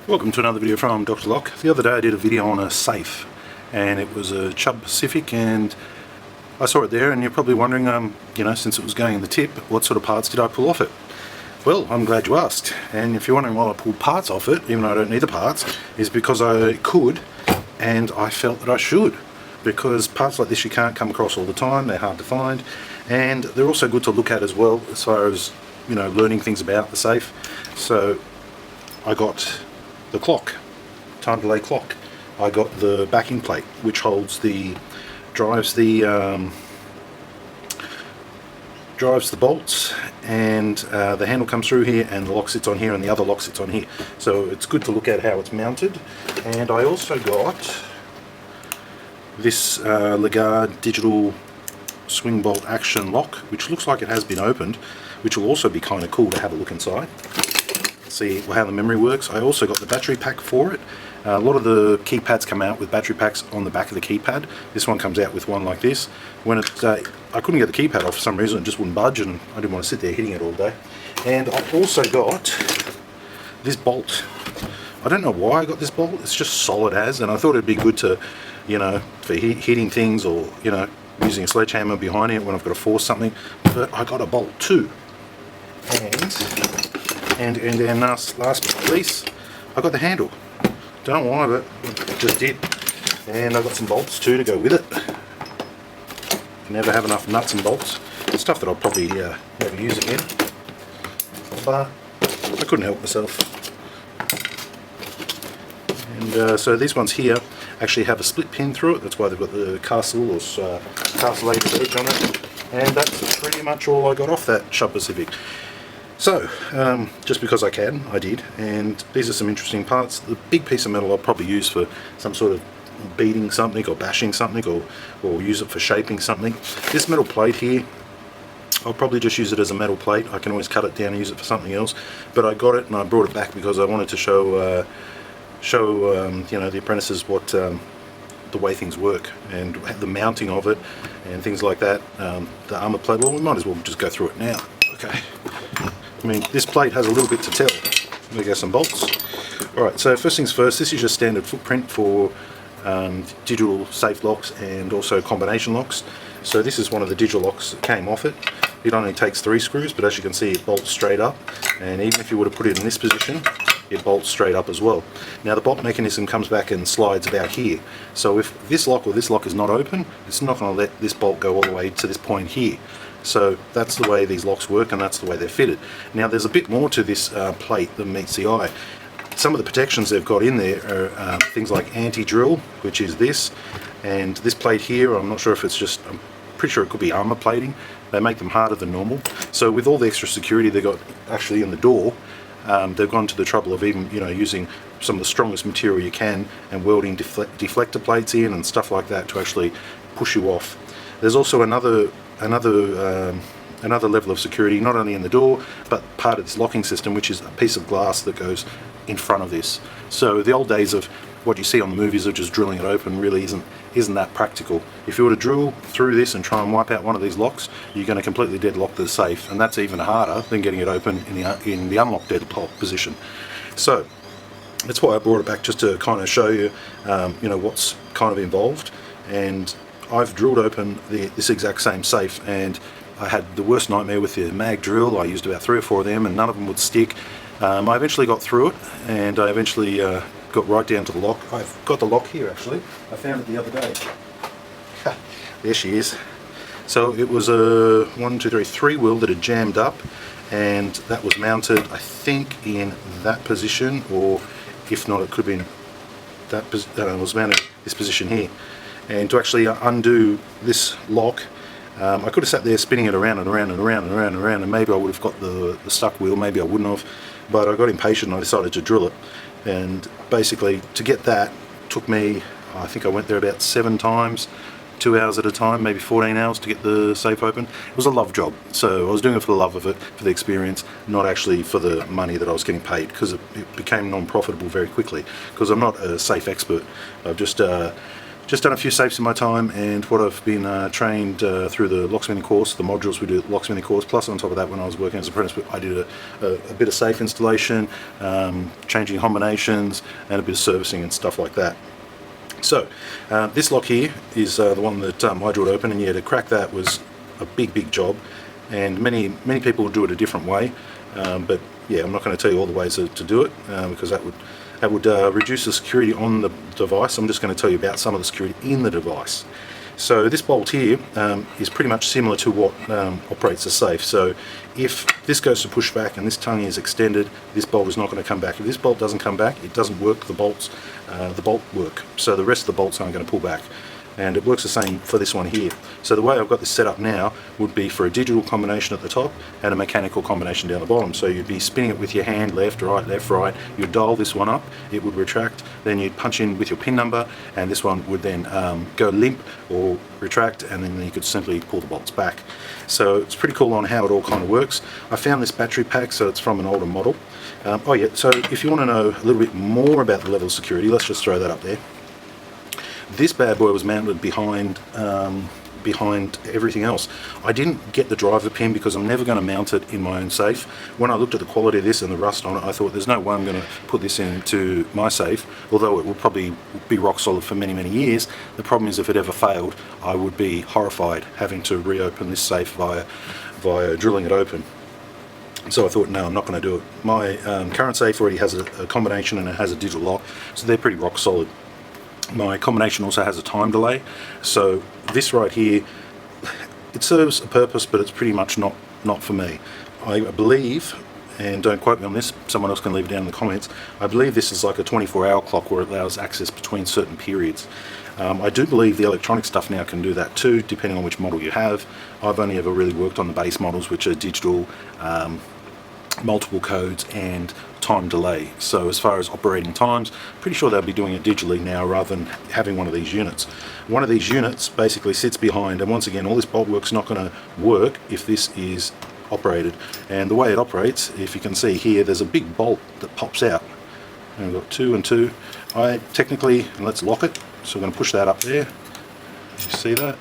Welcome to another video from Dr. Lock. The other day I did a video on a safe, and it was a Chubb Pacific, and I saw it there, and you're probably wondering, since it was going in the tip, what sort of parts did I pull off it? Well, I'm glad you asked, and if you're wondering why I pulled parts off it, even though I don't need the parts, is because I could, and I felt that I should, because parts like this you can't come across all the time, they're hard to find, and they're also good to look at as well, as far as, learning things about the safe. So I got the clock, time delay clock. I got the backing plate, which drives the bolts, and the handle comes through here, and the lock sits on here, and the other lock sits on here. So it's good to look at how it's mounted. And I also got this Legard digital swing bolt action lock, which looks like it has been opened, which will also be kind of cool to have a look inside, see how the memory works. I also got the battery pack for it. A lot of the keypads come out with battery packs on the back of the keypad. This one comes out with one like this. When I couldn't get the keypad off for some reason, it just wouldn't budge, and I didn't want to sit there hitting it all day. And I also got this bolt. I don't know why I got this bolt, it's just solid as, and I thought it'd be good to, for hitting things, or, using a sledgehammer behind it when I've got to force something. But I got a bolt too. And last but not least, I got the handle. Don't know why, but I just did. And I got some bolts too to go with it. Never have enough nuts and bolts. Stuff that I'll probably never use again. But I couldn't help myself. And so these ones here actually have a split pin through it. That's why they've got the castle or castellated edge on it. And that's pretty much all I got off that Chubb Pacific. So, just because I can, I did, and these are some interesting parts. The big piece of metal I'll probably use for some sort of beating something, or bashing something, or use it for shaping something. This metal plate here, I'll probably just use it as a metal plate. I can always cut it down and use it for something else, but I got it and I brought it back because I wanted to show the apprentices what the way things work, and the mounting of it, and things like that. The armor plate, well, we might as well just go through it now. Okay. I mean, this plate has a little bit to tell. There go some bolts. Alright, so first things first, this is your standard footprint for digital safe locks and also combination locks. So this is one of the digital locks that came off it. It only takes 3 screws, but as you can see, it bolts straight up, and even if you were to put it in this position, it bolts straight up as well. Now the bolt mechanism comes back and slides about here, so if this lock or this lock is not open, it's not going to let this bolt go all the way to this point here. So that's the way these locks work, and that's the way they're fitted. Now there's a bit more to this plate than meets the eye. Some of the protections they've got in there are things like anti-drill, which is this, and this plate here, I'm not sure if it's just, I'm pretty sure it could be armor plating. They make them harder than normal. So with all the extra security they've got actually in the door, they've gone to the trouble of even, using some of the strongest material you can, and welding deflector plates in and stuff like that to actually push you off. There's also another level of security, not only in the door, but part of this locking system, which is a piece of glass that goes in front of this. So the old days of what you see on the movies of just drilling it open really isn't that practical. If you were to drill through this and try and wipe out one of these locks, you're going to completely deadlock the safe, and that's even harder than getting it open in the unlocked deadlock position. So that's why I brought it back, just to kind of show you, what's kind of involved. And I've drilled open this exact same safe, and I had the worst nightmare with the mag drill. I used about 3 or 4 of them, and none of them would stick. I eventually got through it, and I eventually got right down to the lock. I've got the lock here actually. I found it the other day. There she is. So it was a 3 wheel that had jammed up, and that was mounted, I think, in that position, or if not, it could have been that was mounted this position here. And to actually undo this lock, I could have sat there spinning it around and around and around and around and around, and maybe I would have got the stuck wheel, maybe I wouldn't have, but I got impatient and I decided to drill it. And basically to get that took me, I think I went there about 7 times, 2 hours at a time, maybe 14 hours to get the safe open. It was a love job, so I was doing it for the love of it, for the experience, not actually for the money that I was getting paid, because it became non-profitable very quickly, because I'm not a safe expert. just done a few safes in my time, and what I've been trained through the locksmithing course, the modules we do at the locksmithing course, plus on top of that when I was working as an apprentice, I did a bit of safe installation, changing combinations, and a bit of servicing and stuff like that. So this lock here is the one that I drilled open, and yeah, to crack that was a big job, and many people will do it a different way, but yeah, I'm not going to tell you all the ways to do it because that would reduce the security on the device. I'm just going to tell you about some of the security in the device. So this bolt here is pretty much similar to what operates the safe. So if this goes to push back and this tongue is extended, this bolt is not going to come back. If this bolt doesn't come back, it doesn't work. The bolt work. So the rest of the bolts aren't going to pull back. And it works the same for this one here. So the way I've got this set up now would be for a digital combination at the top and a mechanical combination down the bottom. So you'd be spinning it with your hand, left, right. You'd dial this one up, it would retract, then you'd punch in with your pin number, and this one would then go limp or retract, and then you could simply pull the bolts back. So it's pretty cool on how it all kind of works. I found this battery pack, so it's from an older model. Oh yeah, so if you want to know a little bit more about the level of security, let's just throw that up there. This bad boy was mounted behind everything else. I didn't get the driver pin because I'm never going to mount it in my own safe. When I looked at the quality of this and the rust on it, I thought there's no way I'm going to put this into my safe, although it will probably be rock solid for many years. The problem is if it ever failed, I would be horrified having to reopen this safe via drilling it open. So I thought, no, I'm not going to do it. My current safe already has a combination and it has a digital lock, so they're pretty rock solid. My combination also has a time delay, so this right here, it serves a purpose, but it's pretty much not for me. I believe, and don't quote me on this, someone else can leave it down in the comments, I believe this is like a 24-hour clock where it allows access between certain periods. I do believe the electronic stuff now can do that too, depending on which model you have. I've only ever really worked on the base models, which are digital, multiple codes and time delay. So as far as operating times, pretty sure they'll be doing it digitally now rather than having one of these units. One of these units basically sits behind, and once again, all this bolt work's not going to work if this is operated. And the way it operates, if you can see here, there's a big bolt that pops out. And we've got 2 and 2. I technically, and let's lock it, so we're going to push that up there. You see that?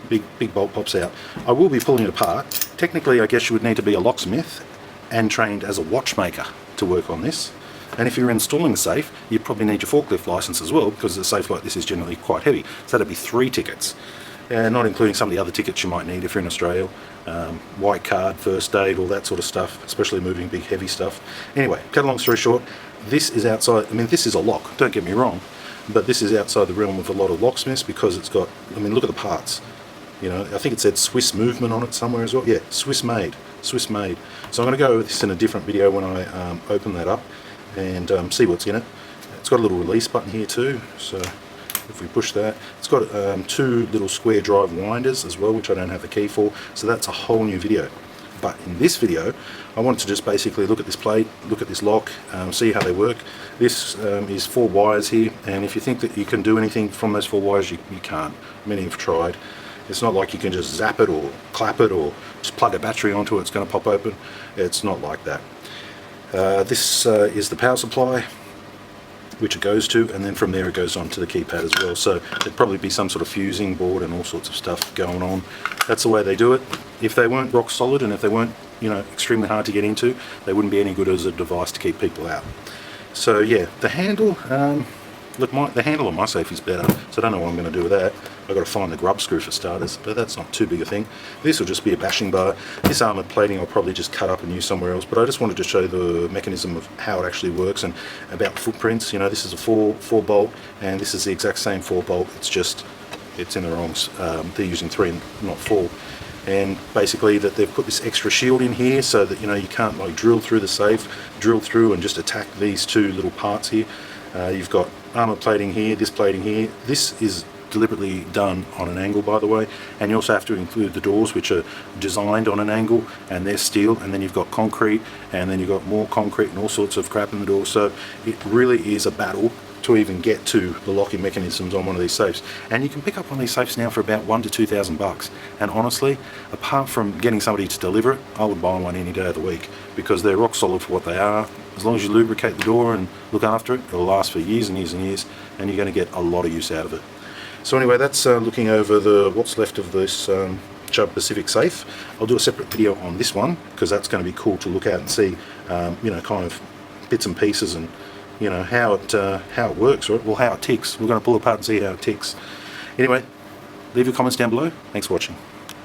Big bolt pops out. I will be pulling it apart. Technically, I guess you would need to be a locksmith and trained as a watchmaker to work on this. And if you're installing a safe, you probably need your forklift license as well, because a safe like this is generally quite heavy. So that'd be 3 tickets, not including some of the other tickets you might need if you're in Australia. White card, first aid, all that sort of stuff, especially moving big heavy stuff. Anyway, cut a long story short, this is outside, I mean, this is a lock, don't get me wrong, but this is outside the realm of a lot of locksmiths because it's got, I mean, look at the parts. You know, I think it said Swiss movement on it somewhere as well. Yeah, Swiss made. So I'm going to go over this in a different video when I open that up and see what's in it. It's got a little release button here too, so if we push that, it's got 2 little square drive winders as well, which I don't have the key for, so that's a whole new video. But in this video, I wanted to just basically look at this plate, look at this lock, see how they work. This is 4 wires here, and if you think that you can do anything from those 4 wires, you can't. Many have tried. It's not like you can just zap it or clap it or just plug a battery onto it, it's going to pop open. It's not like that. This is the power supply, which it goes to, and then from there it goes on to the keypad as well. So there'd probably be some sort of fusing board and all sorts of stuff going on. That's the way they do it. If they weren't rock solid and if they weren't, you know, extremely hard to get into, they wouldn't be any good as a device to keep people out. So yeah, the handle, look, the handle on my safe is better, so I don't know what I'm going to do with that. I've got to find the grub screw for starters, but that's not too big a thing. This will just be a bashing bar. This armoured plating I'll probably just cut up and use somewhere else, but I just wanted to show the mechanism of how it actually works and about footprints. You know, this is a 4 bolt, and this is the exact same 4 bolt. It's just, it's in the wrongs. They're using 3 and not 4. And basically that they've put this extra shield in here so that, you know, you can't like drill through the safe, drill through and just attack these 2 little parts here. You've got armour plating here, this plating here. This is deliberately done on an angle, by the way, and you also have to include the doors, which are designed on an angle, and they're steel, and then you've got concrete, and then you've got more concrete and all sorts of crap in the door. So it really is a battle to even get to the locking mechanisms on one of these safes. And you can pick up one of these safes now for about $1,000 to $2,000. And honestly, apart from getting somebody to deliver it, I would buy one any day of the week because they're rock solid for what they are. as long as you lubricate the door and look after it, it'll last for years and years and years, and you're going to get a lot of use out of it. So anyway, that's looking over what's left of this Chubb Pacific safe. I'll do a separate video on this one because that's going to be cool to look at and see, you know, kind of bits and pieces, and you know how it works, right? Well, how it ticks. We're going to pull it apart and see how it ticks. Anyway, leave your comments down below. Thanks for watching.